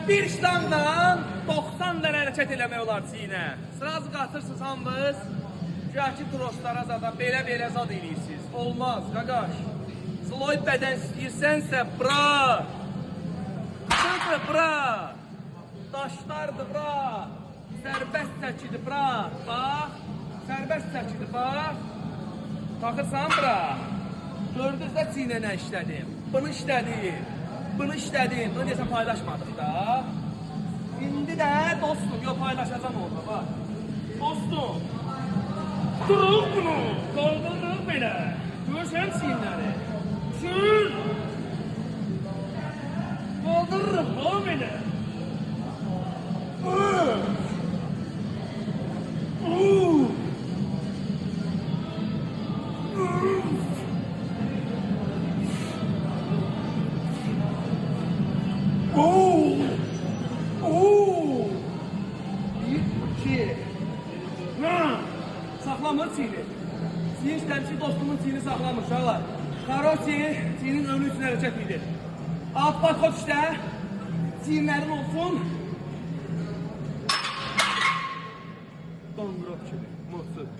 Bir işlemdən 90 dənə hərəkət eləmək olar çiynə. Sırası qatırsınız hamınız. Güya ki troslara zada belə zad eləyirsiniz. Olmaz, qaqaş. Zloy bədən istəyirsənsə, bırak. Sıdır, bırak. Daşlardır, bırak. Sərbəst çəkidir, bırak. Bax. Sərbəst çəkidir, bax. Taxırsan, bırak. Gördünüz də çiynə nə işlədim. Bunu işlədim. Bunu işlədim. Bunu deyəsən paylaşmadıq da. İndi də dostum, yox paylaşacam orada, bax. Dostum. Durun bunu. Qaldırın belə. Görsən çiynləri. Sür. Qaldırırım, o belə. Bir, iki. Saxlamır çiyini. Çiyin işləmişi dostumun çiyini saxlamır uşaqlar. Karoçi çiyinin önü üçün hərəkət edir. Alt bakot işlə. Çiyinlərin olsun. Donqrot kimi. Mutsuz.